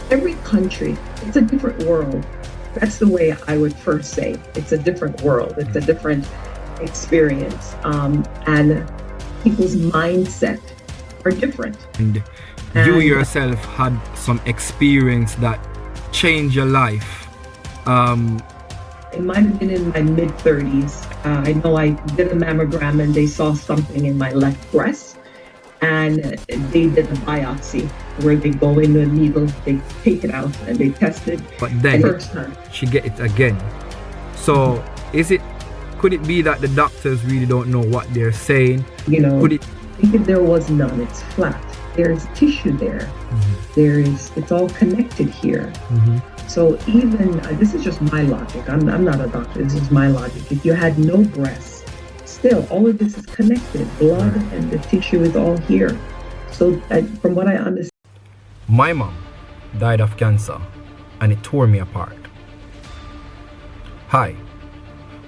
every country, it's a different world. That's the way I would first say. It's a different world. It's a different experience. And people's mindset are different. And you yourself had some experience that changed your life. It might have been in my mid-30s. I know I did a mammogram and they saw something in my left breast, and they did a biopsy where they go in the needle, they take it out, and they test it. But then the first time she get it again. So could it be that the doctors really don't know what they're saying? You know, could it? I think if there was none, it's flat. There's tissue there. It's all connected here. So even, this is just my logic. I'm not a doctor. This is my logic. If you had no breasts, still all of this is connected. Blood and the tissue is all here. So from what I understand, My mom died of cancer and it tore me apart. Hi,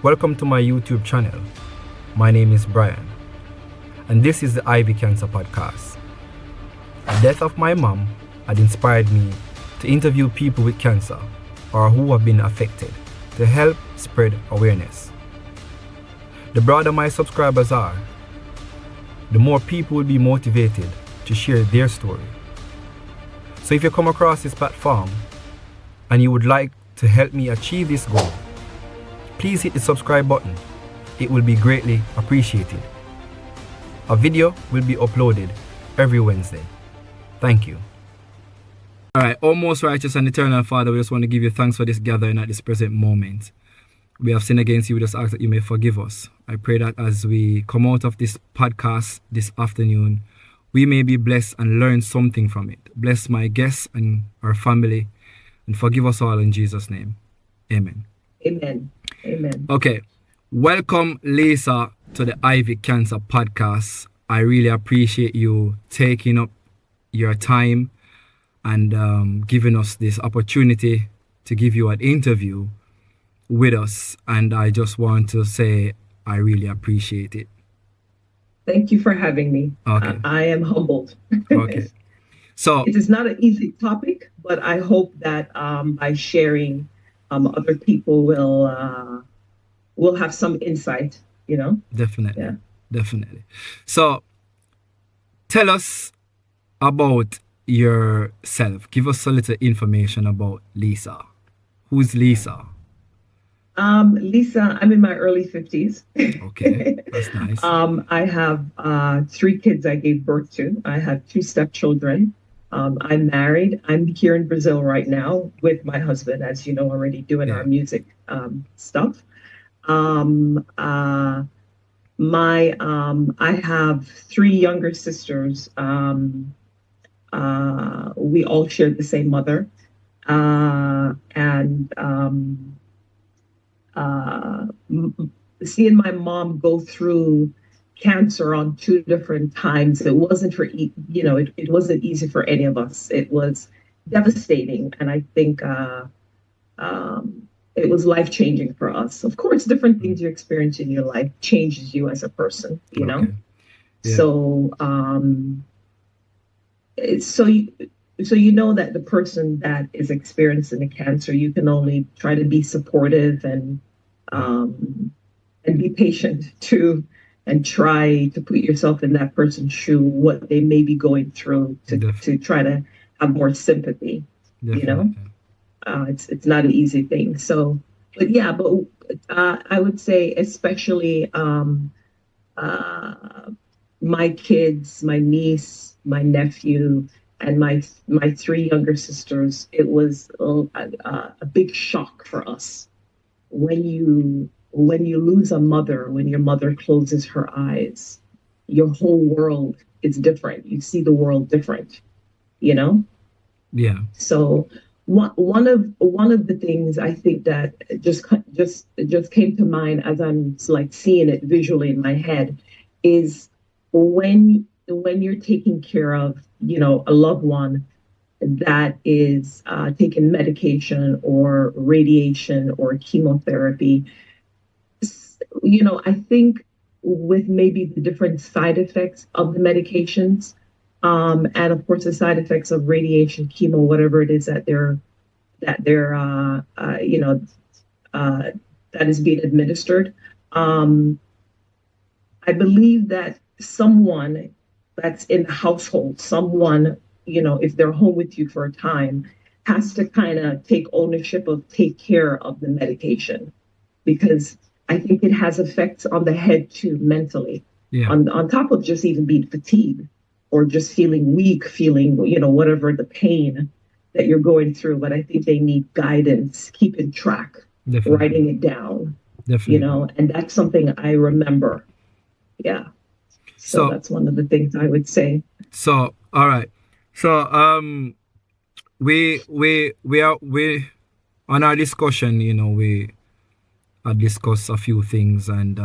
welcome to my YouTube channel. My name is Brian and this is the Ivy Cancer Podcast. The death of my mom had inspired me to interview people with cancer or who have been affected to help spread awareness. The broader my subscribers are, the more people will be motivated to share their story. So if you come across this platform and you would like to help me achieve this goal, please hit the subscribe button. It will be greatly appreciated. A video will be uploaded every Wednesday. Thank you. Alright, almost righteous and eternal Father, we just want to give you thanks for this gathering at this present moment. We have sinned against you, we just ask that you may forgive us. I pray that as we come out of this podcast this afternoon, we may be blessed and learn something from it. Bless my guests and our family and forgive us all in Jesus' name. Amen. Amen. Amen. Okay, welcome Lisa to the Ivy Cancer Podcast. I really appreciate you taking up your time and giving us this opportunity to give you an interview with us. And I just want to say I really appreciate it. Thank you for having me. Okay. I am humbled. Okay. So it is not an easy topic, but I hope that by sharing, other people will have some insight, you know? Definitely. Yeah. Definitely. So tell us about yourself. Give us a little information about Lisa. Who's Lisa? Lisa, I'm in my early 50s. Okay, that's nice. I have 3 kids I gave birth to. I have 2 stepchildren. I'm married. I'm here in Brazil right now with my husband, as you know already, doing our music stuff. I have 3 younger sisters. We all share the same mother. Seeing my mom go through cancer on 2 different times, it wasn't it wasn't easy for any of us. It was devastating, and I think it was life-changing for us. Of course, different things you experience in your life changes you as a person, you know. Yeah. So you know that the person that is experiencing the cancer, you can only try to be supportive and be patient too, and try to put yourself in that person's shoe, what they may be going through, to try to have more sympathy. Definitely. You know, it's not an easy thing. So, but I would say especially my kids, my niece, my nephew, and my 3 younger sisters. It was a big shock for us when you lose a mother, when your mother closes her eyes, your whole world is different. You see the world different, you know? Yeah. So one of the things I think that just came to mind as I'm like seeing it visually in my head is when you're taking care of, you know, a loved one that is taking medication or radiation or chemotherapy, you know, I think with maybe the different side effects of the medications, And of course the side effects of radiation, chemo, whatever it is that you know, uh, that is being administered. Um, I believe that someone that's in the household, someone, you know, if they're home with you for a time, has to kind of take ownership of take care of the medication, because I think it has effects on the head too, mentally, Yeah, on top of just even being fatigued or just feeling weak, feeling, you know, whatever the pain that you're going through. But I think they need guidance, keeping track, definitely. writing it down, you Definitely. know, and that's something I remember. Yeah. So So, that's one of the things I would say. all right. So, we on our discussion, you know, we discussed a few things and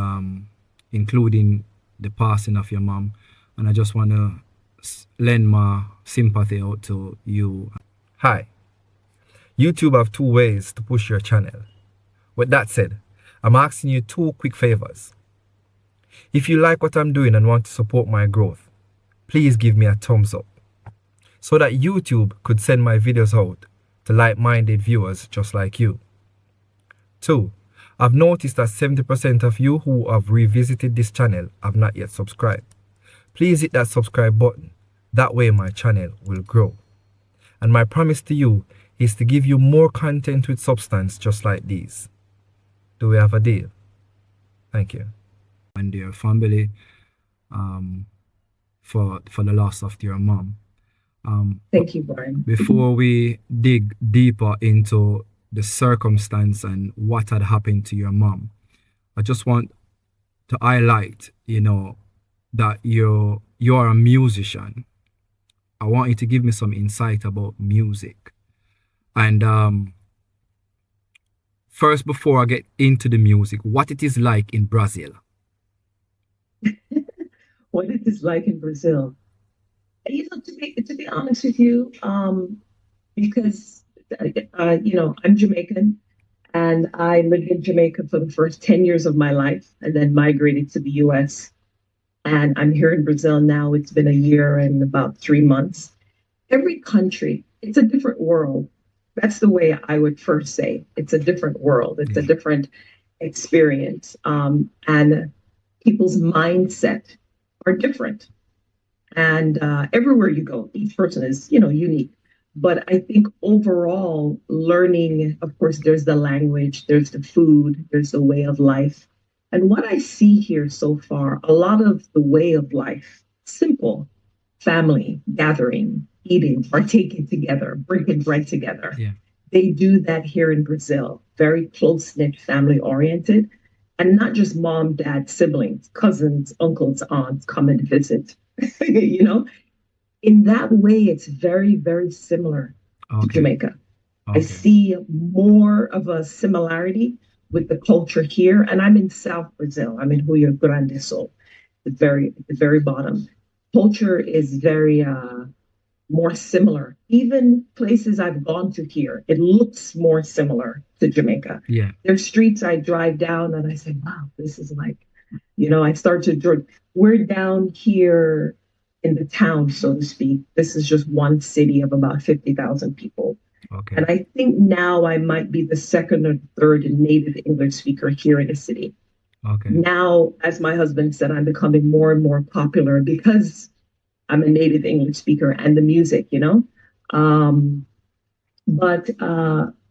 including the passing of your mom, and I just want to lend my sympathy out to you. Hi. YouTube have two ways to push your channel. With that said, I'm asking you two quick favors. If you like what I'm doing and want to support my growth, please give me a thumbs up so that YouTube could send my videos out to like-minded viewers just like you. 2. I've noticed that 70% of you who have revisited this channel have not yet subscribed. Please hit that subscribe button. That way my channel will grow. And my promise to you is to give you more content with substance just like these. Do we have a deal? Thank you. And your family for the loss of your mom. Thank you, Brian. Before we dig deeper into the circumstance and what had happened to your mom, I just want to highlight, you know, that you're a musician. I want you to give me some insight about music. And first, before I get into the music, what it is like in Brazil. What it is like in Brazil. You know, to be honest with you, because you know, I'm Jamaican and I lived in Jamaica for the first 10 years of my life and then migrated to the US. And I'm here in Brazil now. It's been a year and about 3 months. Every country, it's a different world. That's the way I would first say. It's a different world. It's a Yeah. different experience. And people's mindset are different. And everywhere you go, each person is, you know, unique. But I think overall, learning, of course, there's the language, there's the food, there's the way of life. And what I see here so far, a lot of the way of life, simple, family, gathering, eating, partaking together, breaking bread together. Yeah. They do that here in Brazil, very close knit, family oriented, and not just mom, dad, siblings, cousins, uncles, aunts come and visit. You know, in that way, it's very, very similar to Okay. Jamaica. I Okay. see more of a similarity with the culture here, and I'm in South Brazil. I'm in Rio Grande do Sul, the very bottom. Culture is very more similar. Even places I've gone to here, it looks more similar to Jamaica. Yeah. There's streets I drive down and I say, wow, this is like, you know, I start to drive. We're down here in the town, so to speak. This is just one city of about 50,000 people. Okay. And I think now I might be the second or third native English speaker here in the city. Okay. Now, as my husband said, I'm becoming more and more popular because I'm a native English speaker and the music, you know. But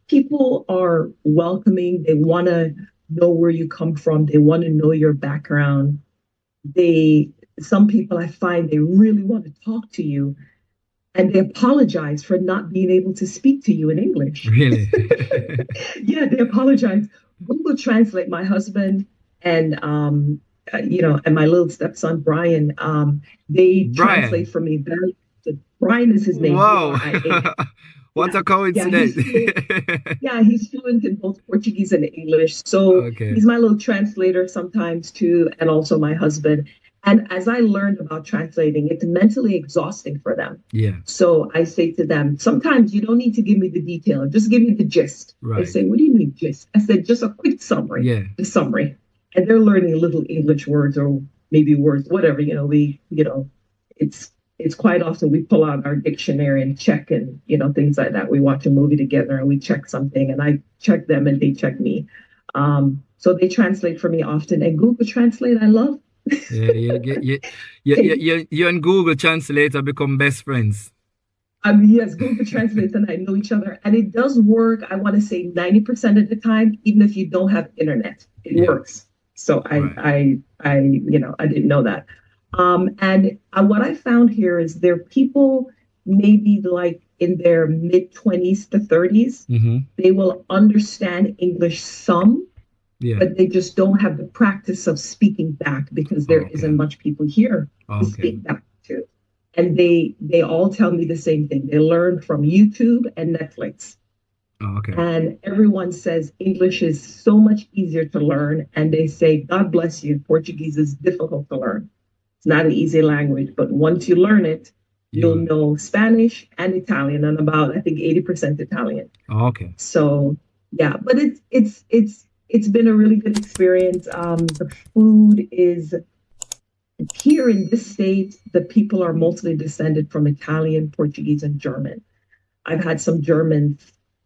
people are welcoming. They want to know where you come from. They want to know your background. Some people I find they really want to talk to you, and they apologize for not being able to speak to you in English. Really? Yeah, they apologize. Google Translate. My husband and you know, and my little stepson Brian, they Brian. translate for me. Brian is his name. Wow. Brian. What Yeah, a coincidence. he's fluent in both Portuguese and English. So Okay. he's my little translator sometimes too, and also my husband. And as I learned about translating, it's mentally exhausting for them. Yeah. So I say to them, sometimes you don't need to give me the detail, just give me the gist. They Right. say, what do you mean gist? I said, just a quick summary. Yeah. The summary. And they're learning little English words or maybe words, whatever, you know, it's it's quite often we pull out our dictionary and check and, things like that. We watch a movie together and we check something and I check them and they check me. So they translate for me often, and Google Translate, I love. Yeah, you and Google Translator become best friends. Yes, Google Translate and I know each other, and it does work. I want to say 90% of the time, even if you don't have internet, it works. So I didn't know that. And what I found here is there are people maybe like in their mid 20s to 30s. They will understand English some, but they just don't have the practice of speaking back because there isn't much people here to speak back to. And they all tell me the same thing. They learn from YouTube and Netflix. And everyone says English is so much easier to learn. And they say, God bless you, Portuguese is difficult to learn. It's not an easy language, but once you learn it, you'll know Spanish and Italian, and about, I think, 80% Italian. So yeah, but it's been a really good experience. The food is here in this state, the people are mostly descended from Italian, Portuguese, and German. I've had some German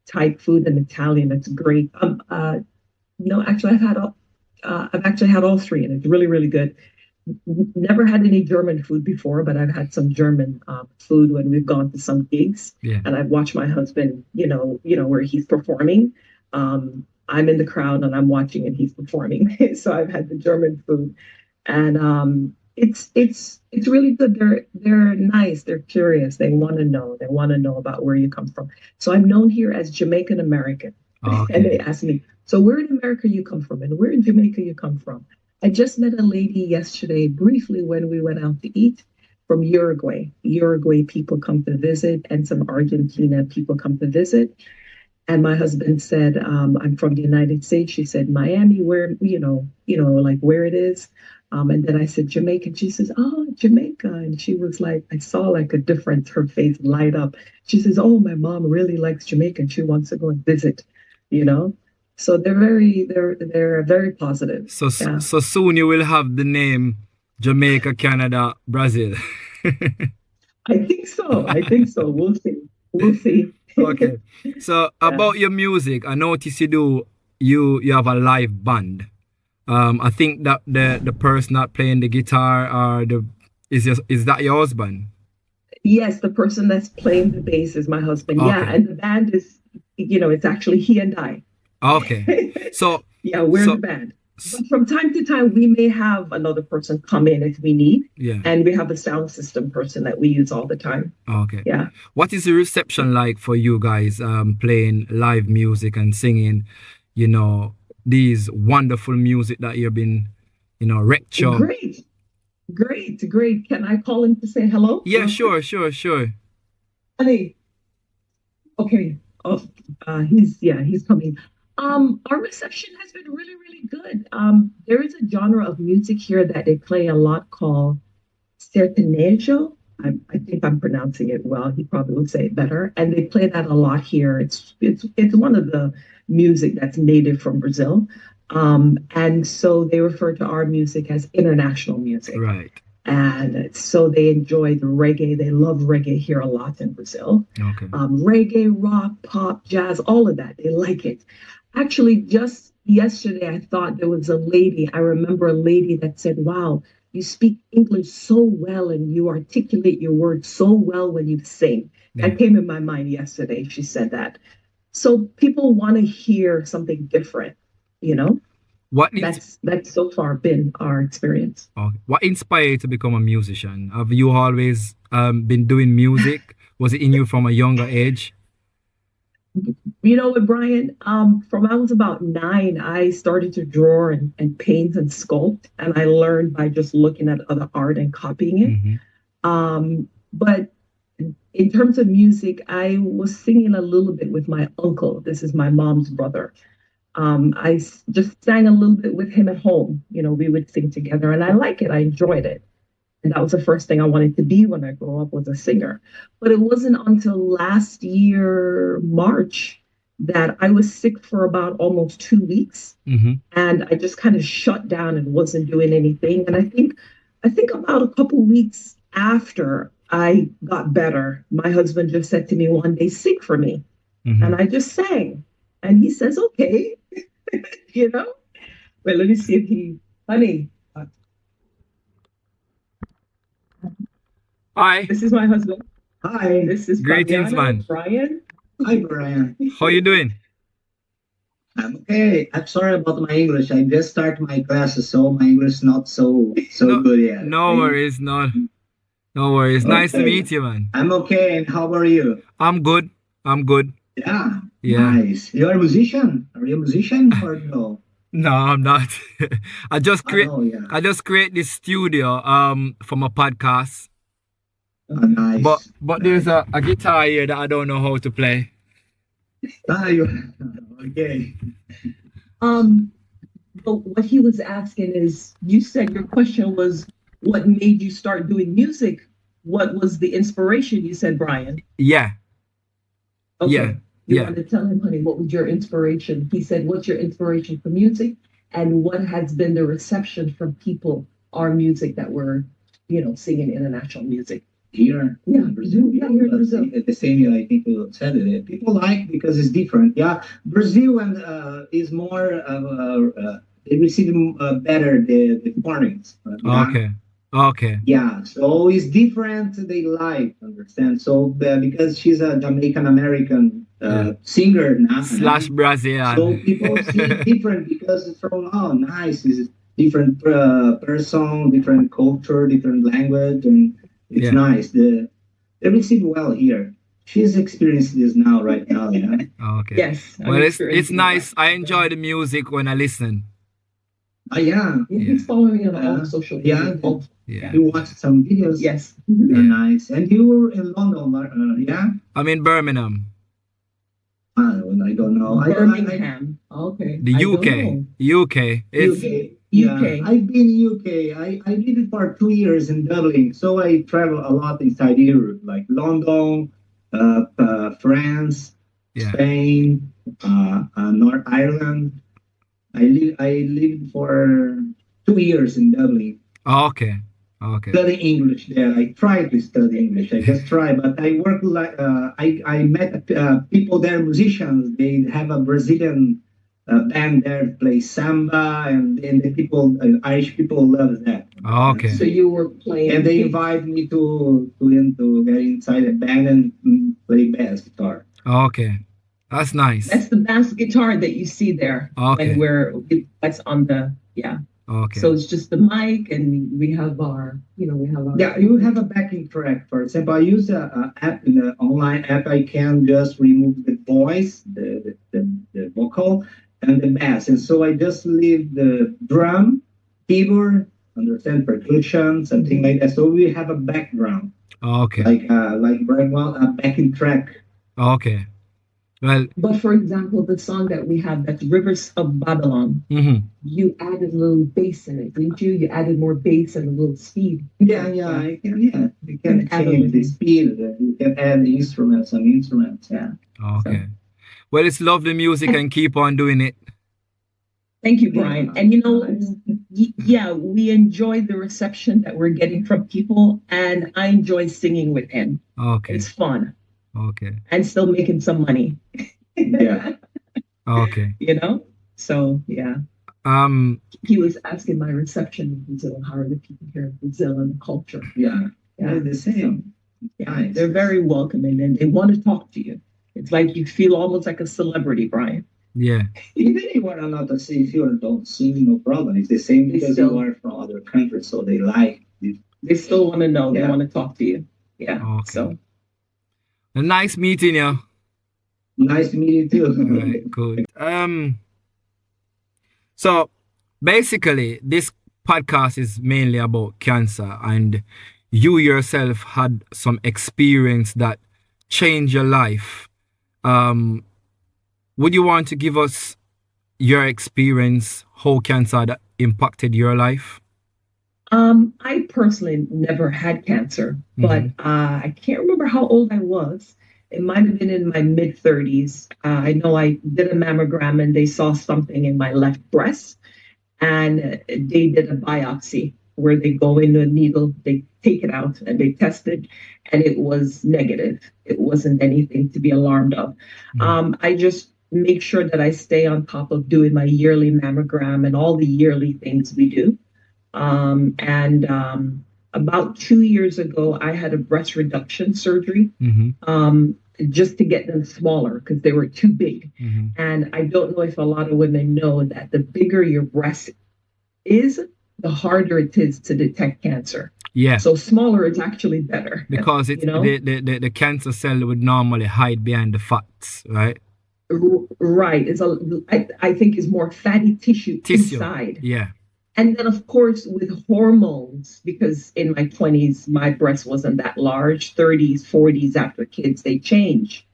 type food and Italian. That's great. No, actually, I've actually had all three, and it's really, really good. Never had any German food before, but I've had some German food when we've gone to some gigs, and I've watched my husband, where he's performing. I'm in the crowd and I'm watching and he's performing. So I've had the German food, and it's really good. They're nice. They're curious. They want to know. They want to know about where you come from. So I'm known here as Jamaican American, and they ask me, so where in America you come from, and where in Jamaica you come from. I just met a lady yesterday, briefly, when we went out to eat, from Uruguay. Uruguay people come to visit, and some Argentina people come to visit. And my husband said, I'm from the United States. She said, Miami, where, like where it is. And then I said, Jamaica. And she says, oh, Jamaica. And she was like, I saw like a difference, her face light up. She says, oh, my mom really likes Jamaica and she wants to go and visit, So they're very positive. So soon you will have the name Jamaica, Canada, Brazil. I think so. We'll see. Okay. So about your music, I notice you have a live band. I think that the person that playing the guitar is that your husband? Yes, the person that's playing the bass is my husband. Okay. Yeah, and the band is, it's actually he and I. Okay. So yeah, we're the band. But from time to time, we may have another person come in if we need. Yeah. And we have a sound system person that we use all the time. Okay. Yeah. What is the reception like for you guys playing live music and singing, these wonderful music that you've been, lecture? Great. Can I call him to say hello? Yeah, sure. Honey. Okay. Oh, he's coming. Our reception has been really, really good. There is a genre of music here that they play a lot called sertanejo. I think I'm pronouncing it well. He probably would say it better. And they play that a lot here. It's one of the music that's native from Brazil. And so they refer to our music as international music. Right. And so they enjoy the reggae. They love reggae here a lot in Brazil. Okay. Reggae, rock, pop, jazz, all of that. They like it. Actually, just yesterday, I thought there was I remember a lady that said, wow, you speak English so well and you articulate your words so well when you sing. Yeah. That came in my mind yesterday. She said that. So people want to hear something different, That's so far been our experience. Okay. What inspired you to become a musician? Have you always been doing music? Was it in you from a younger age? You know what, Brian? From I was about 9, I started to draw and paint and sculpt, and I learned by just looking at other art and copying it. Mm-hmm. But in terms of music, I was singing a little bit with my uncle. This is my mom's brother. I just sang a little bit with him at home. We would sing together, and I like it. I enjoyed it. And that was the first thing I wanted to be when I grew up, was a singer. But it wasn't until last year, March, that I was sick for about almost 2 weeks. Mm-hmm. And I just kind of shut down and wasn't doing anything. And I think about a couple weeks after, I got better. My husband just said to me one day, sing for me. And I just sang. And he says, okay, you know? Well, let me see if he, honey, Hi. this is my husband. Hi. This is Greetings, man. Brian. Hi, Brian. How you doing? I'm okay. I'm sorry about my English. I just started my classes, so my English is not so good yet. No worries, no worries. Nice to Okay. meet you, man. I'm okay. And how are you? I'm good. Yeah. Yeah. Nice. You're a musician? Are you a musician or no? No, I'm not. I just Oh, yeah. create this studio for my podcast. Nice. But there's a guitar here that I don't know how to play. You okay. But what he was asking is, you said your question was, what made you start doing music? What was the inspiration? You said, Brian. Yeah. Okay. Yeah. You Yeah. want to tell him, honey, what was your inspiration? He said, what's your inspiration for music? And what has been the reception from people, our music that we're, singing international music? Here, Yeah, Brazil. yeah, here in Brazil. The same, I think you said it. People like because it's different. Yeah, Brazil and is more. They receive better the foreigners. Okay. Okay. Yeah, so it's different. They like understand. So because she's a Jamaican American singer now, Slash Brazilian. so people see it different because it's from nice. It's different person, different culture, different language, and it's nice. They receive well here. She's experiencing this right now. Yeah. Okay. Yes. Well, it's nice. I enjoy the music when I listen. Yeah. He's following me on all social media. Yeah. You watched some videos. Yes. Nice. And you were in London, yeah? I'm in Birmingham. I don't know. Birmingham. Okay. The UK. UK. It's UK. UK. I've been UK. I did it for 2 years in Dublin. So I travel a lot inside Europe, like London, France, Spain, North Ireland. I lived for 2 years in Dublin. Okay. Study English there. I tried to study English. I just tried, but I work like I met people there, musicians. They have a Brazilian band there, play samba, and the people, Irish people, love that. Okay. So you were playing, and they invited me to get inside a band and play bass guitar. Okay, that's nice. That's the bass guitar that you see there. Okay. And that's on the Okay. So it's just the mic, and we have our. Yeah, you have a backing track. For example, I use a app in the online app. I can just remove the voice, the vocal, and the bass, and so I just leave the drum, keyboard, understand percussion, something like that. So we have a background. Okay. Like right now, a backing track. Okay. Well, but for example, the song that we have, that's Rivers of Babylon, you added a little bass in it, didn't you? You added more bass and a little speed. Yeah, I can. Yeah, you can change the speed. You can add some instruments. Yeah. Okay. So. Well, it's lovely music, and keep on doing it. Thank you, Brian. And we enjoy the reception that we're getting from people, and I enjoy singing with him. Okay. It's fun. Okay. And still making some money. Yeah. Okay. So yeah. He was asking my reception in Brazil. How are the people here in Brazil and the culture? Yeah. They're the same. Yeah. Nice. They're very welcoming, and they want to talk to you. It's like you feel almost like a celebrity, Brian. Yeah. Even if you want to not to see if you don't sing, no problem. It's the same because you are from other countries, so they like it. They still want to know. They want to talk to you. Yeah. Okay. So. Nice meeting you. Nice to meet you too. All right, good. So basically, this podcast is mainly about cancer, and you yourself had some experience that changed your life. Would you want to give us your experience, how cancer that impacted your life? I personally never had cancer, but I can't remember how old I was. It might have been in my mid-30s. I know I did a mammogram and they saw something in my left breast, and they did a biopsy. where they go in the needle, they take it out and they test it, and it was negative. It wasn't anything to be alarmed of. I just make sure that I stay on top of doing my yearly mammogram and all the yearly things we do. And about 2 years ago, I had a breast reduction surgery. Just to get them smaller because they were too big. And I don't know if a lot of women know that the bigger your breast is, the harder it is to detect cancer. Yeah. So smaller is actually better. Because it's, the cancer cell would normally hide behind the fats, right? Right. I think it's more fatty tissue inside. Yeah. And then, of course, with hormones, because in my 20s, my breast wasn't that large, 30s, 40s, after kids, they change.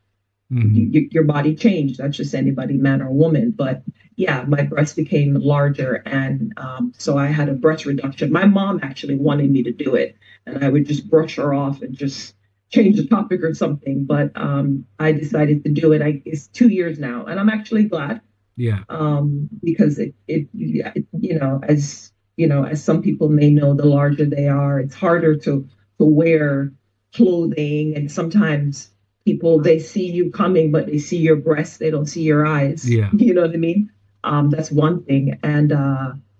Your body changed. That's just anybody, man or woman. But yeah, my breast became larger. And so I had a breast reduction. My mom actually wanted me to do it. And I would just brush her off and just change the topic or something. But I decided to do it. It's 2 years now. And I'm actually glad. Yeah. Because as some people may know, the larger they are, it's harder to wear clothing. And sometimes people, they see you coming, but they see your breasts, they don't see your eyes. Yeah. You know what I mean? That's one thing. And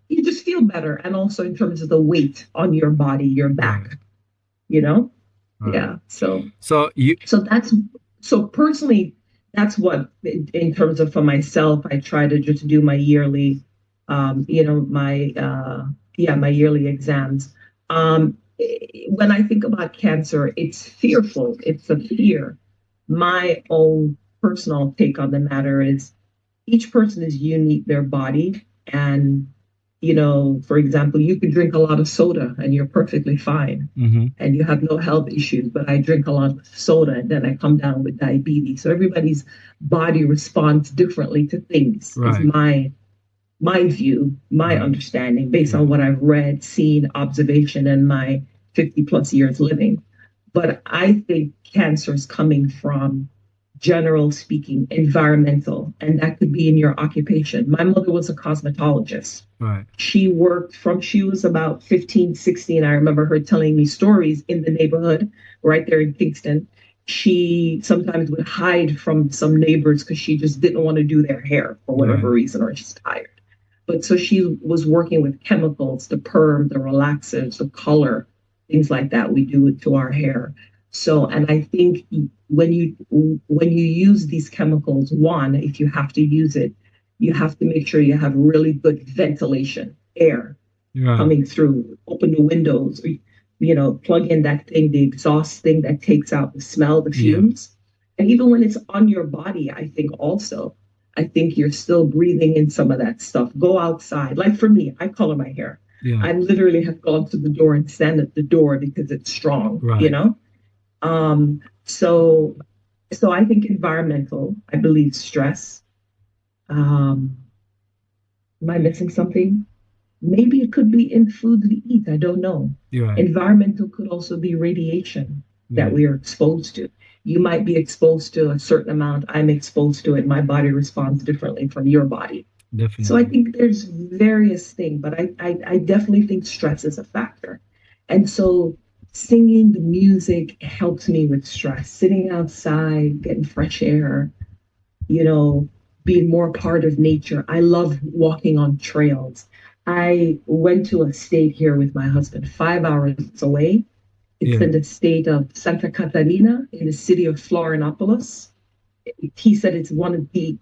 you just feel better. And also in terms of the weight on your body, your back, Right. Yeah. So personally, that's what, in terms of for myself, I try to just do my yearly, my yearly exams. When I think about cancer, it's fearful. It's a fear. My own personal take on the matter is each person is unique, their body. And, for example, you could drink a lot of soda and you're perfectly fine and you have no health issues. But I drink a lot of soda and then I come down with diabetes. So everybody's body responds differently to things. Right. Is my view, my understanding based on what I've read, seen, observation, and my 50 plus years living. But I think cancer is coming from, general speaking, environmental, and that could be in your occupation. My mother was a cosmetologist. Right. She worked from she was about 15, 16. I remember her telling me stories in the neighborhood right there in Kingston. She sometimes would hide from some neighbors because she just didn't want to do their hair for whatever reason, or she's tired. But so she was working with chemicals, the perm, the relaxers, the color, things like that we do to our hair. So, and I think when you use these chemicals, one, if you have to use it, you have to make sure you have really good ventilation, air coming through. Open the windows, plug in that thing, the exhaust thing that takes out the smell, the fumes. And even when it's on your body, I think you're still breathing in some of that stuff. Go outside. Like for me, I color my hair. Yeah. I literally have gone to the door and stand at the door because it's strong, So I think environmental, I believe stress. Am I missing something? Maybe it could be in food we eat. I don't know. Right. Environmental could also be radiation that we are exposed to. You might be exposed to a certain amount. I'm exposed to it. My body responds differently from your body. Definitely. So I think there's various things, but I definitely think stress is a factor. And so singing, the music helps me with stress. Sitting outside, getting fresh air, being more part of nature. I love walking on trails. I went to a state here with my husband, 5 hours away. It's in the state of Santa Catarina, in the city of Florianopolis. He said it's one of the,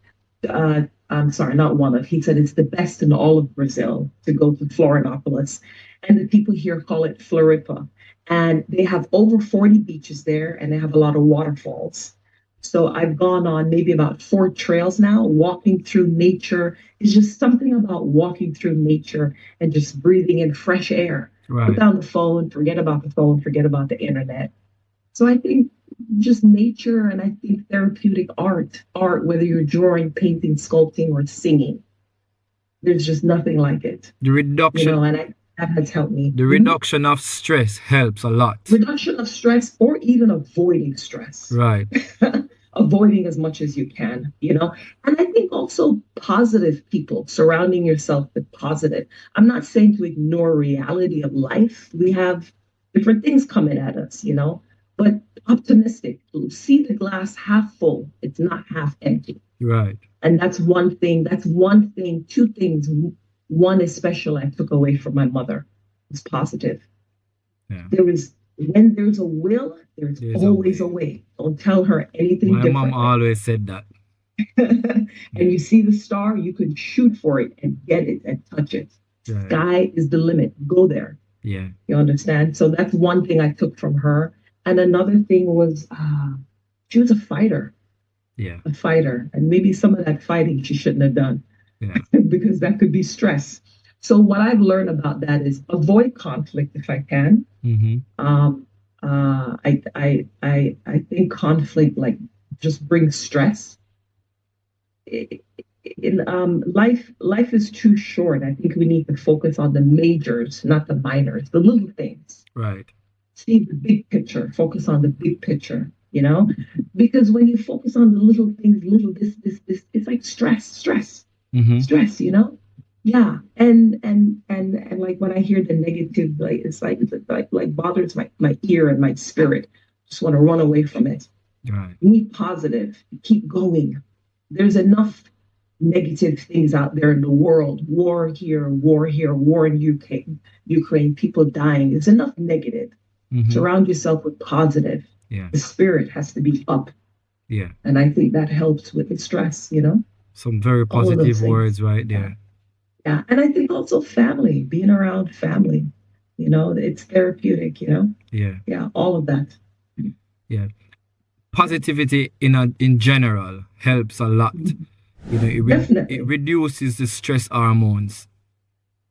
he said it's the best in all of Brazil to go to Florianopolis. And the people here call it Floripa. And they have over 40 beaches there, and they have a lot of waterfalls. So I've gone on maybe about 4 trails now, walking through nature. It's just something about walking through nature and just breathing in fresh air. Right. Put down the phone, forget about the phone, forget about the internet. So I think just nature, and I think therapeutic art, whether you're drawing, painting, sculpting, or singing, there's just nothing like it. The reduction, that has helped me. The reduction of stress helps a lot. Reduction of stress, or even avoiding stress. Right. avoiding as much as you can, you know. And I think also positive people, surrounding yourself with positive. I'm not saying to ignore reality of life. We have different things coming at us, you know, but optimistic. See the glass half full. It's not half empty. Right. And that's one thing. That's one thing. Two things. One is special I took away from my mother. Was positive. Yeah. When there's a will, there's always a way. Don't tell her anything different. My mom always said that. And you see the star, you can shoot for it and get it and touch it. Right. Sky is the limit. Go there. Yeah. You understand? So that's one thing I took from her. And another thing was she was a fighter. Yeah. A fighter. And maybe some of that fighting she shouldn't have done. Yeah. Because that could be stress. So what I've learned about that is avoid conflict if I can. I think conflict like just brings stress. Life is too short. I think we need to focus on the majors, not the minors, the little things. Right. See the big picture. Focus on the big picture. You know, because when you focus on the little things, little this, it's like stress. Stress. You know. Yeah, and like when I hear the negative, like it's like bothers my ear and my spirit. Just want to run away from it. Right. You need positive. Keep going. There's enough negative things out there in the world. War here, war in Ukraine, people dying. There's enough negative. Surround yourself with positive. Yeah. The spirit has to be up. Yeah. And I think that helps with the stress. You know. Some very positive words right there. Yeah, and I think also family, being around family, you know, it's therapeutic, you know? Yeah, all of that. Yeah. Positivity in general helps a lot. You know, it reduces the stress hormones.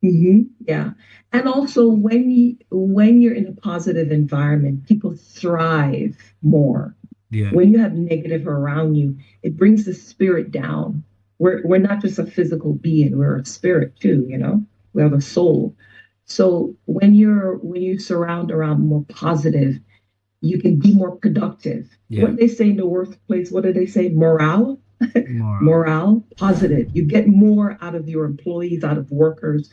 Yeah. And also when you're in a positive environment, people thrive more. Yeah. When you have negative around you, it brings the spirit down. We're not just a physical being, we're a spirit too, you know? We have a soul. So when you surround around more positive, you can be more productive. Yeah. What they say in the workplace, what do they say? Morale? Morale, positive. You get more out of your employees, out of workers,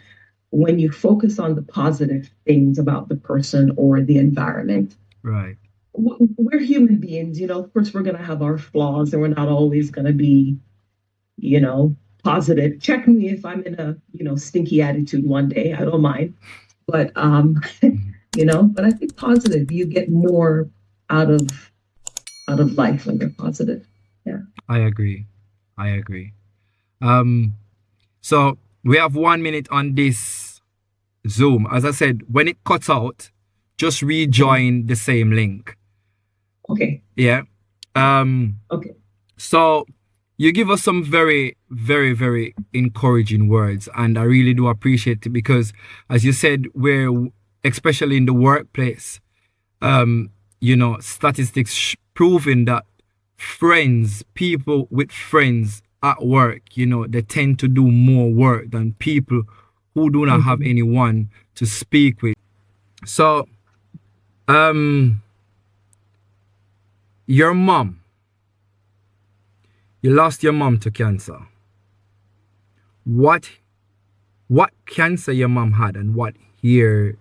when you focus on the positive things about the person or the environment. Right. We're human beings, you know, of course we're going to have our flaws and we're not always going to be, you know, positive. Check me if I'm in a, you know, stinky attitude one day. I don't mind. But, you know, but I think positive, you get more out of life when you're positive. Yeah. I agree. So we have 1 minute on this Zoom. As I said, when it cuts out, just rejoin the same link. Okay. Yeah. Okay. So you give us some very, very, very encouraging words, and I really do appreciate it because, as you said, we're especially in the workplace, you know, statistics proving that people with friends at work, you know, they tend to do more work than people who do not have anyone to speak with. So, your mom. You lost your mom to cancer. What cancer your mom had and what year?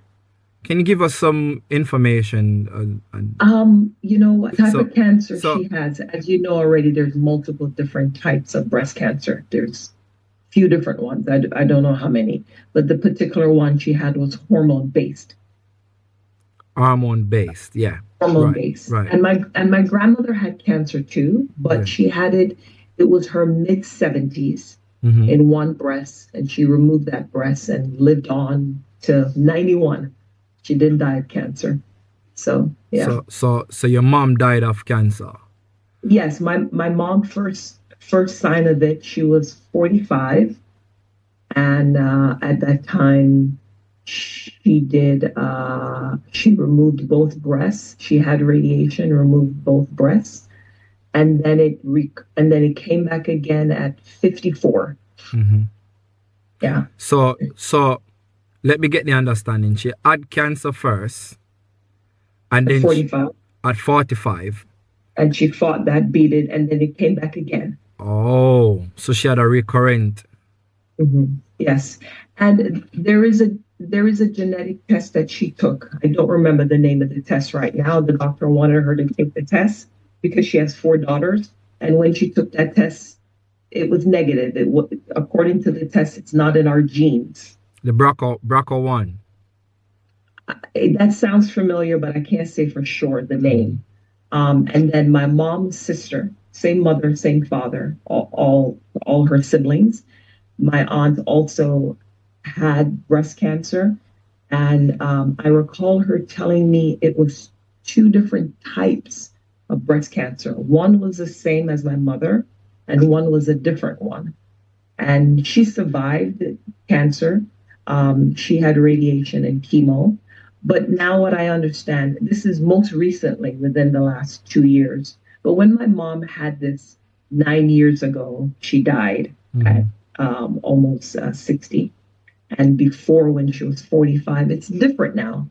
Can you give us some information? You know what type of cancer she has? As you know already, there's multiple different types of breast cancer. There's a few different ones. I don't know how many, but the particular one she had was hormone-based. Hormone-based, yeah. Hormone-based. Right. And my grandmother had cancer too, but she had it. It was her mid-70s in one breast, and she removed that breast and lived on to 91. She didn't die of cancer. So, yeah. So your mom died of cancer? Yes, my mom first sign of it, she was 45. And at that time, she removed both breasts. She had radiation, removed both breasts. And then it came back again at 54. Yeah. So let me get the understanding. She had cancer first, and then 45. At 45, and she fought that, beat it, and then it came back again. Oh, so she had a recurrent. Yes, and there is a genetic test that she took. I don't remember the name of the test right now. The doctor wanted her to take the test because she has 4 daughters, and when she took that test, it was negative. According to the test, it's not in our genes. The BRCA1. That sounds familiar, but I can't say for sure the name. And then my mom's sister, same mother, same father, all her siblings. My aunt also had breast cancer, and I recall her telling me it was 2 different types of breast cancer. One was the same as my mother, and one was a different one. And she survived cancer. She had radiation and chemo. But now what I understand, this is most recently within the last 2 years. But when my mom had this 9 years ago, she died at almost 60. And before, when she was 45, it's different now.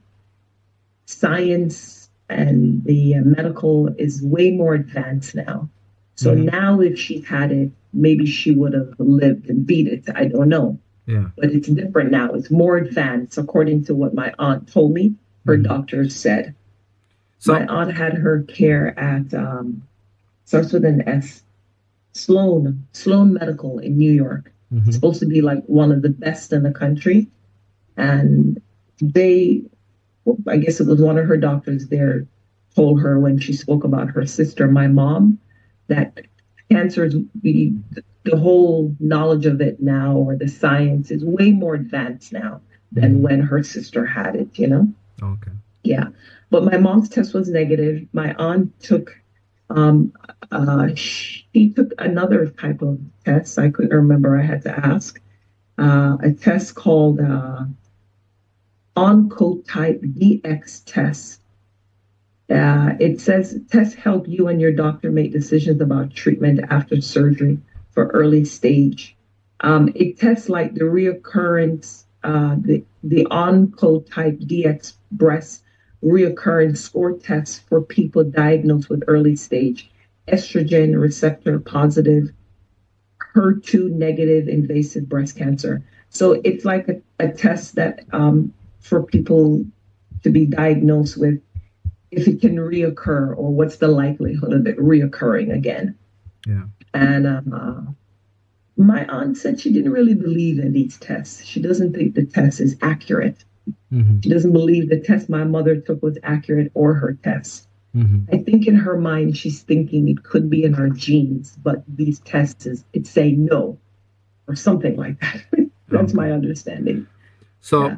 Science and the medical is way more advanced now. So now if she had it, maybe she would have lived and beat it. I don't know. Yeah. But it's different now. It's more advanced, according to what my aunt told me. Her doctors said. So my aunt had her care at, starts with an S, Sloan Medical in New York. It's supposed to be like one of the best in the country. And I guess it was one of her doctors there, told her when she spoke about her sister, my mom, that cancer is the whole knowledge of it now, or the science is way more advanced now than when her sister had it, you know? Okay. Yeah. But my mom's test was negative. My aunt took, she took another type of test. I couldn't remember. I had to ask. A test called Oncotype DX test. It says tests help you and your doctor make decisions about treatment after surgery for early stage. It tests like the recurrence, the Oncotype DX breast reoccurrence score test for people diagnosed with early stage estrogen receptor positive, HER2 negative invasive breast cancer. So it's like a test that for people to be diagnosed with if it can reoccur or what's the likelihood of it reoccurring again. Yeah. And my aunt said she didn't really believe in these tests. She doesn't think the test is accurate. She doesn't believe the test my mother took was accurate or her test. I think in her mind, she's thinking it could be in our genes, but these tests, it's saying no or something like that. That's my understanding. So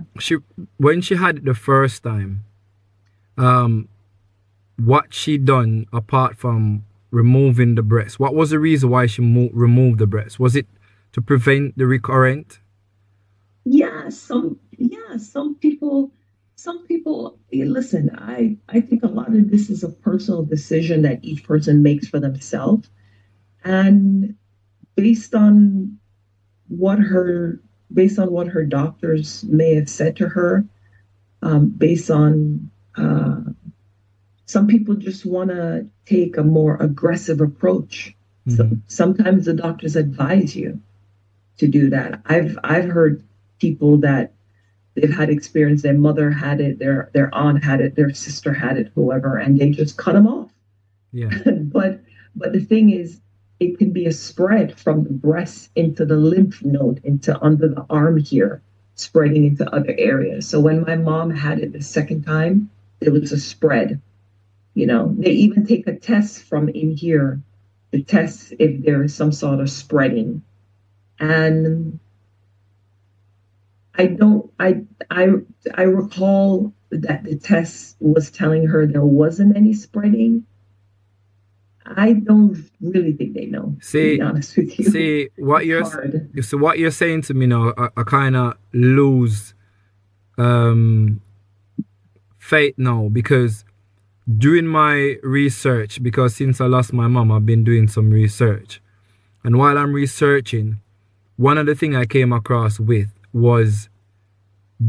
when she had it the first time, what she done apart from removing the breast? What was the reason why she removed the breast? Was it to prevent the recurrent? Some people listen, I think a lot of this is a personal decision that each person makes for themselves. And based on what her doctors may have said to her, based on some people just want to take a more aggressive approach. So sometimes the doctors advise you to do that. I've heard people that they've had experience, their mother had it, their aunt had it, their sister had it, whoever, and they just cut them off. Yeah. But the thing is, it can be a spread from the breast into the lymph node, into under the arm here, spreading into other areas. So when my mom had it the second time, there was a spread. You know, they even take a test from in here to test if there is some sort of spreading. And I recall that the test was telling her there wasn't any spreading. I don't really think they know, to be honest with you. See, what you're saying to me now, I kind of lose faith now, because doing my research, because since I lost my mom, I've been doing some research. And while I'm researching, one of the things I came across with was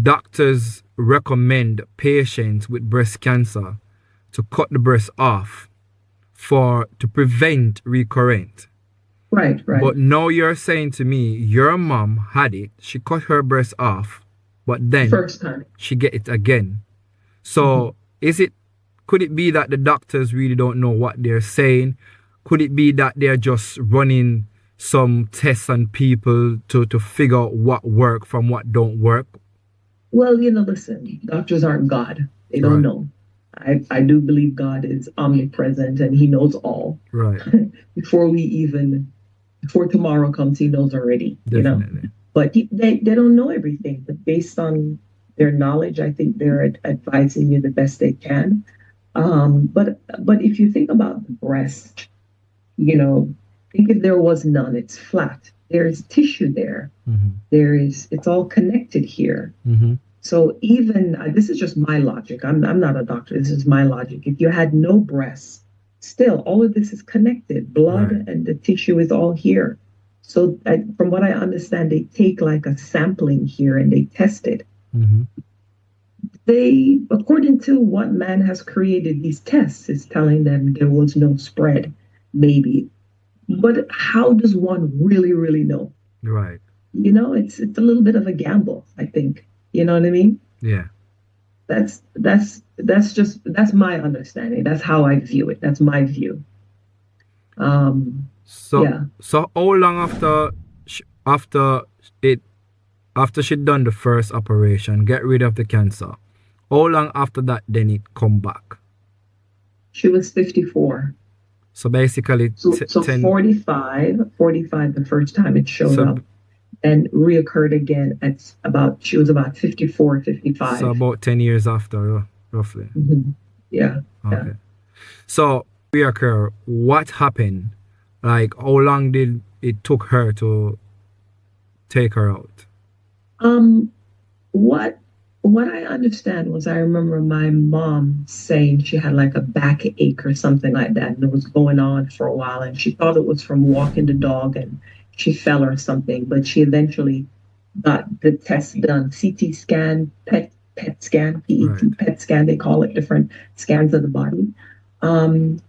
doctors recommend patients with breast cancer to cut the breast off to prevent recurrent. Right. But now you're saying to me, your mom had it, she cut her breast off, but then First time. she get it again. So could it be that the doctors really don't know what they're saying? Could it be that they're just running some tests on people to figure out what work from what don't work? Well, listen, doctors aren't God. They don't know. I do believe God is omnipresent and he knows all. Right. Before tomorrow comes, he knows already. Definitely. But they don't know everything. But based on their knowledge, I think they're advising you the best they can. But if you think about the breast, think if there was none, it's flat. There's tissue there. It's all connected here. So even, this is just my logic. I'm not a doctor. This is my logic. If you had no breasts, still all of this is connected. Blood and the tissue is all here. So from what I understand, they take like a sampling here and they test it. They, according to what man has created these tests, is telling them there was no spread, maybe. But how does one really, really know? Right. It's a little bit of a gamble, I think. You know what I mean? Yeah. That's my understanding. That's how I view it. That's my view. So how long after she done the first operation, get rid of the cancer, how long after that then it come back? She was 54. So basically, so 45 the first time it showed up, and reoccurred again she was about 54, 55. So about 10 years after, roughly. Yeah. Okay. Yeah. So reoccur, what happened? Like, how long did it took her to take her out? What I understand was, I remember my mom saying she had like a backache or something like that, and it was going on for a while, and she thought it was from walking the dog and she fell or something, but she eventually got the test done, CT scan, PET scan, PET scan, they call it, different scans of the body. I don't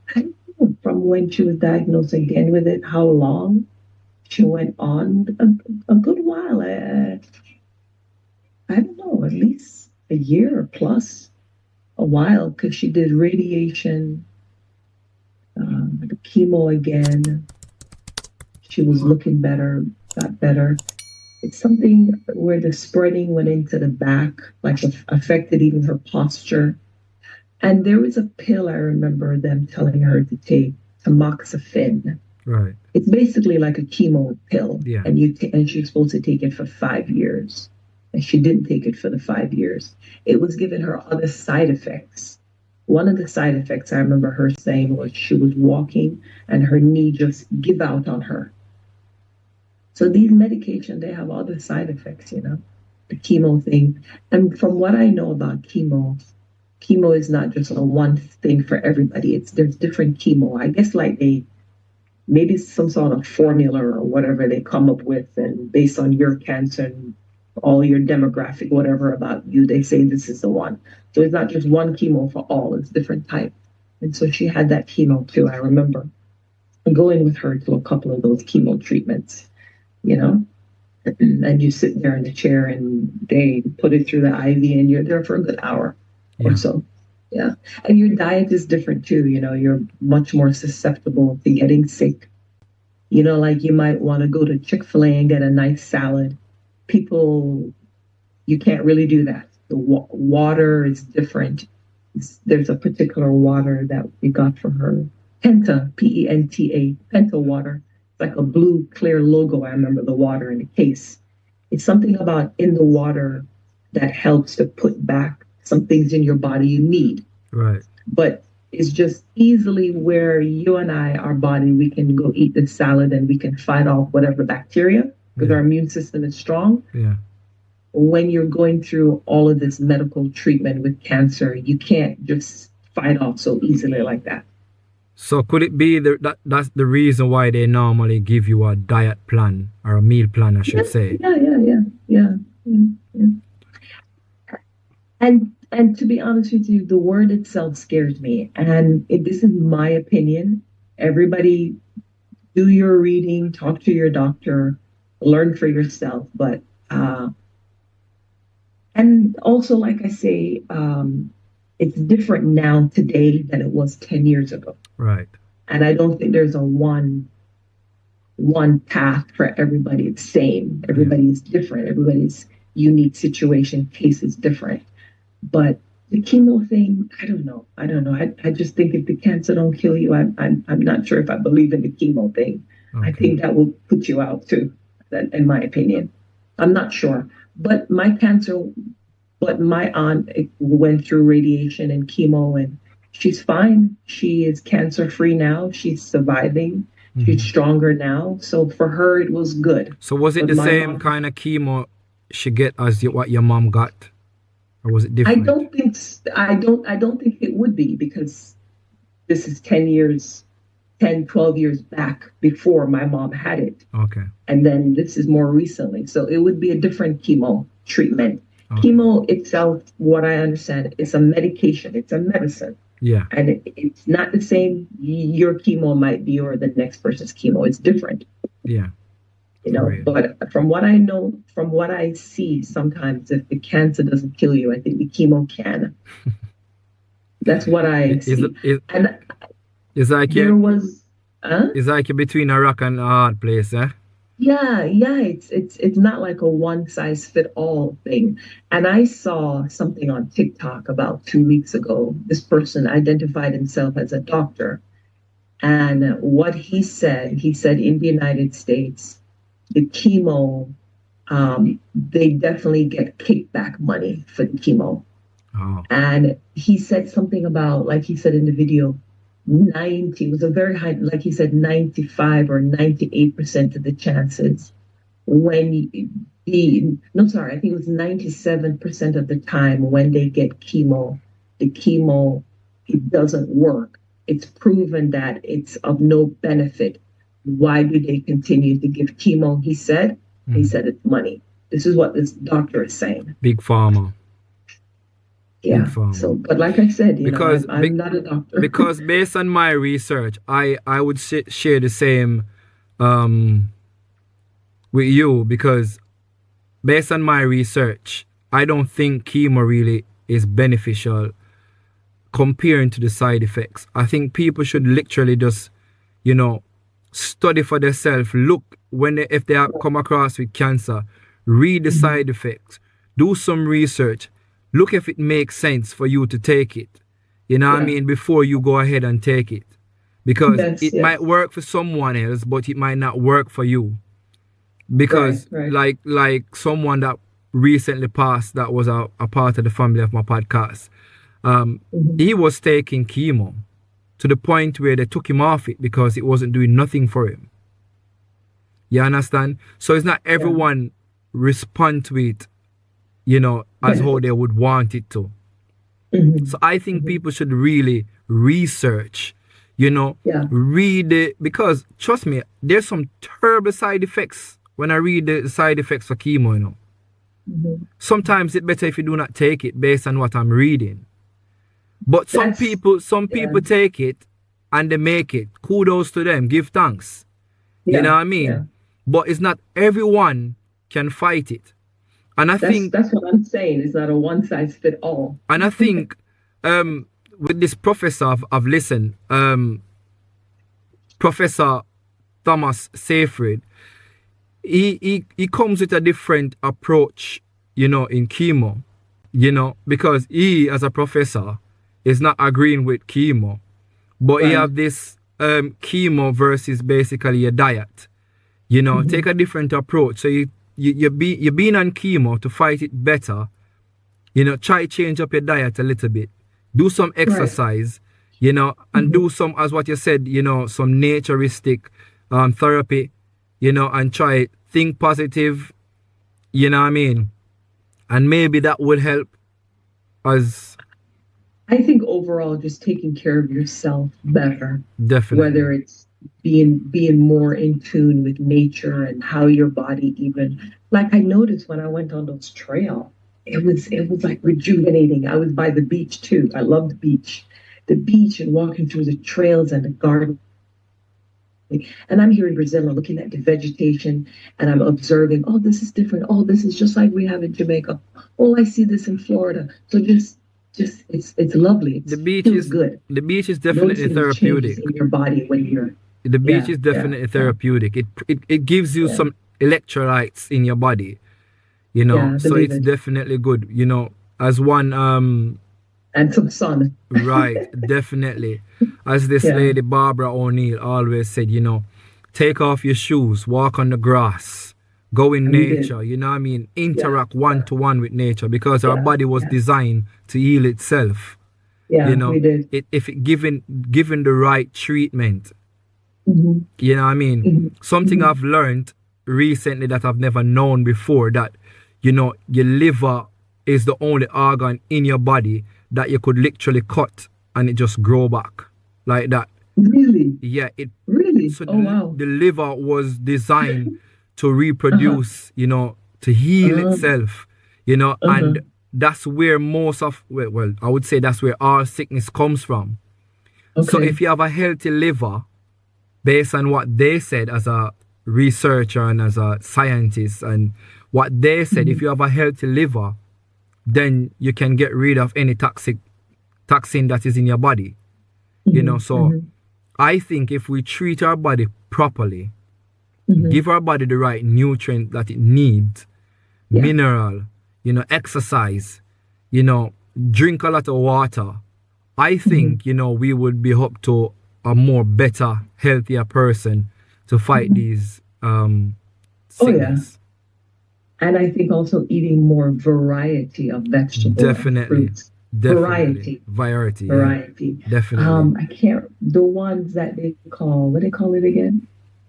know from when she was diagnosed again with it, how long. She went on a good while. I don't know, at least a year or plus, a while, because she did radiation, the chemo again. She was looking better, got better. It's something where the spreading went into the back, like affected even her posture. And there was a pill I remember them telling her to take, tamoxifen. Right. It's basically like a chemo pill, yeah. And she's supposed to take it for 5 years. And she didn't take it for the 5 years. It was giving her other side effects. One of the side effects I remember her saying was she was walking and her knee just give out on her. So these medications, they have other side effects, the chemo thing. And from what I know about chemo is not just a one thing for everybody. There's different chemo. I guess like maybe some sort of formula or whatever they come up with, and based on your cancer and all your demographic, whatever about you, they say this is the one. So it's not just one chemo for all, it's different type. And so she had that chemo too. I remember going with her to a couple of those chemo treatments, and you sit there in the chair and they put it through the IV and you're there for a good hour or so. Yeah. And your diet is different too. You're much more susceptible to getting sick. Like you might want to go to Chick-fil-A and get a nice salad. People, you can't really do that. The water is different. There's a particular water that we got for her. Penta, P-E-N-T-A, Penta water. It's like a blue, clear logo. I remember the water in the case. It's something about in the water that helps to put back some things in your body you need. Right. But it's just easily where you and I, our body, we can go eat the salad and we can fight off whatever bacteria because our immune system is strong. Yeah. When you're going through all of this medical treatment with cancer, you can't just fight off so easily like that. So could it be that's the reason why they normally give you a diet plan or a meal plan, I should say? Yeah. And to be honest with you, the word itself scares me. And this is my opinion. Everybody do your reading, talk to your doctor, learn for yourself. But and also, like I say, it's different now today than it was 10 years ago. Right. And I don't think there's a one path for everybody. It's same. Everybody's different. Everybody's unique situation, case is different. But the chemo thing, I don't know. I just think if the cancer don't kill you, I'm not sure if I believe in the chemo thing. Okay. I think that will put you out too, that, in my opinion. I'm not sure. But my aunt went through radiation and chemo, and she's fine. She is cancer free now. She's surviving. She's stronger now. So for her, it was good. So was it But the my same mom- kind of chemo she get as what your mom got, or was it I different? don't think it would be, because this is 12 years back before my mom had it. Okay. And then this is more recently. So it would be a different chemo treatment. Okay. Chemo itself, what I understand, is a medication. It's a medicine. Yeah. And it's not the same. Your chemo might be or the next person's chemo. It's different. Yeah. You know, Right. but from what I know, from what I see, sometimes if the cancer doesn't kill you, I think the chemo can. That's what I see. And It's like there you was, it's like you're between a rock and a hard place, eh? yeah. It's not like a one size fit all thing. And I saw something on TikTok about 2 weeks ago. This person identified himself as a doctor, and what he said in the United States, the chemo, they definitely get kickback money for the chemo. Oh. And he said something about, like he said in the video, 90 was a very high, like he said, 95 or 98% of the chances when I think it was 97% of the time when they get chemo, the chemo, it doesn't work. It's proven that it's of no benefit. Why do they continue to give chemo? He said it's money. This is what this doctor is saying. Big pharma. Yeah. Big pharma. So, but like I said, Because I'm not a doctor. Because based on my research, I would share the same with you, because based on my research, I don't think chemo really is beneficial comparing to the side effects. I think people should literally just, study for themselves, look if they are come across with cancer, read the side effects, do some research, look if it makes sense for you to take it. You know what I mean? Before you go ahead and take it. Because it might work for someone else, but it might not work for you. Because like someone that recently passed, that was a part of the family of my podcast, he was taking chemo to the point where they took him off it because it wasn't doing nothing for him. You understand? So it's not everyone respond to it, as how they would want it to. So I think people should really research, read it, because trust me, there's some terrible side effects when I read the side effects for chemo, Sometimes it's better if you do not take it based on what I'm reading. But some people take it and they make it. Kudos to them. Give thanks. You know what I mean? Yeah. But it's not everyone can fight it. And I think that's what I'm saying. It's not a one size fit all. And I think with this professor I've listened, Professor Thomas Seyfried, he comes with a different approach, in chemo, because he as a professor is not agreeing with chemo, but he have this chemo versus basically a diet, take a different approach. So you're being on chemo to fight it better, try to change up your diet a little bit, do some exercise, and do some, as what you said, some naturistic therapy, and try think positive, you know what I mean? And maybe that would help us. I think overall, just taking care of yourself better. Definitely. Whether it's being more in tune with nature and how your body even, like I noticed when I went on those trails, it was like rejuvenating. I was by the beach too. I love the beach and walking through the trails and the garden. And I'm here in Brazil and looking at the vegetation and I'm observing, oh, this is different. Oh, this is just like we have in Jamaica. Oh, I see this in Florida. So just it's lovely. The beach feels is good. the beach is definitely Noticing the changes therapeutic. in your body when you're The beach yeah, is yeah, definitely therapeutic. It gives you yeah, some electrolytes in your body, yeah, I so believe it's it. definitely good, as one And some sun. right, definitely. As this Yeah, lady Barbara O'Neill always said, take off your shoes, walk on the grass, go in and we did. nature, you know what I mean? Yeah, Interact one to one with nature because our yeah, body was yeah, designed to heal itself. You yeah, know, we did. if it given the right treatment, Hmm. you know what I mean? Hmm. Something Hmm. I've learned recently that I've never known before, that your liver is the only organ in your body that you could literally cut and it just grow back like that. Really, Yeah, it really. so Oh wow. the liver was designed to Uh-huh. reproduce, to heal Uh-huh. itself, Uh-huh. and that's where most of, well, I would say that's where all sickness comes from. So Okay. if you have a healthy liver, based on what they said as a researcher and as a scientist, and what they said, if Hmm. you have a healthy liver, then you can get rid of any toxin that is in your body. Hmm. So Hmm. I think if we treat our body properly, Hmm. give our body the right nutrient that it needs, Yeah. mineral, exercise, you know, drink a lot of water, I Hmm. think, we would be up to a more better, healthier person to fight Hmm. these Oh yeah. sickness. And I think also eating more variety of vegetable and Definitely. fruits. Definitely. Variety. Variety, yeah. Variety. Definitely. I can't the ones that they call what do they call it again?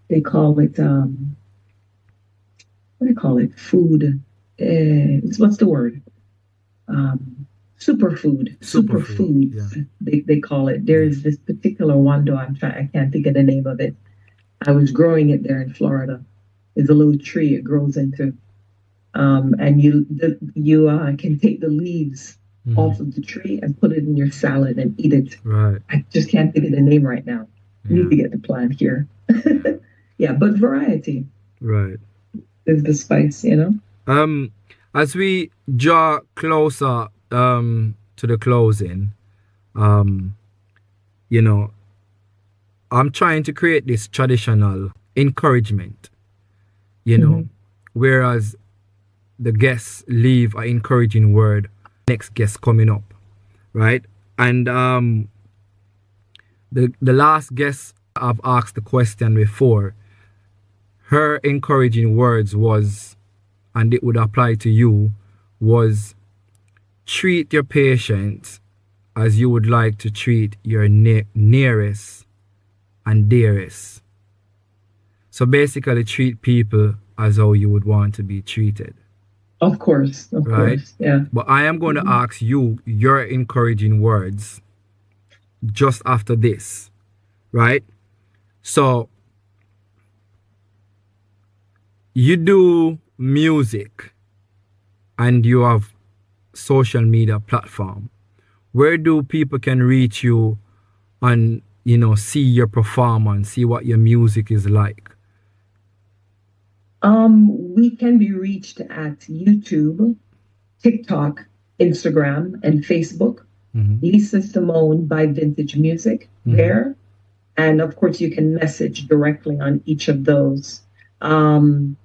They call it what do they call it? Food. It's what's the word? Superfood. Superfood. Yeah. Superfoods. They call it. Yeah. There's this particular one though. I can't think of the name of it. I was growing it there in Florida. There's a little tree it grows into. And you can take the leaves off of the tree and put it in your salad and eat it. Right. I just can't think of the name right now. Yeah. Need to get the plant here. Yeah. Yeah, but variety Right. is the spice, As we draw closer to the closing, you know, I'm trying to create this traditional encouragement, whereas the guests leave an encouraging word, next guest coming up, right? And the last guest I've asked the question before, her encouraging words was, and it would apply to you, was treat your patient as you would like to treat your nearest and dearest. So basically treat people as how you would want to be treated. Of course, right? Yeah. But I am going to ask you your encouraging words just after this, right? So you do music and you have social media platform. Where do people can reach you and see your performance, see what your music is like? We can be reached at YouTube, TikTok, Instagram, and Facebook. Lisa Simone by Vintage Music there. And of course, you can message directly on each of those. Some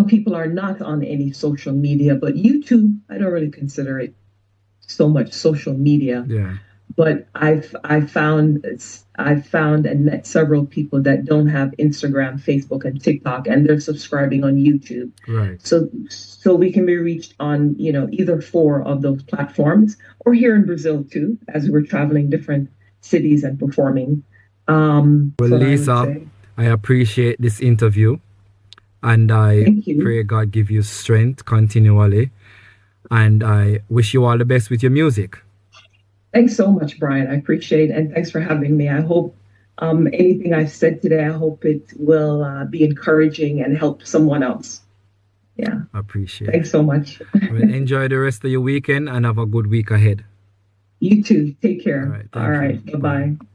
people are not on any social media, but YouTube, I don't really consider it so much social media. Yeah. But I've found and met several people that don't have Instagram, Facebook, and TikTok, and they're subscribing on YouTube. Right. So we can be reached on either four of those platforms, or here in Brazil too, as we're traveling different cities and performing. Well, Lisa, I appreciate this interview, and I pray God give you strength continually, and I wish you all the best with your music. Thanks so much, Brian. I appreciate it, and thanks for having me. I hope anything I've said today, I hope it will be encouraging and help someone else. Yeah. I appreciate Thanks it. so much. Well, enjoy the rest of your weekend and have a good week ahead. You too. Take care. All right. All Thank you. right. Bye-bye.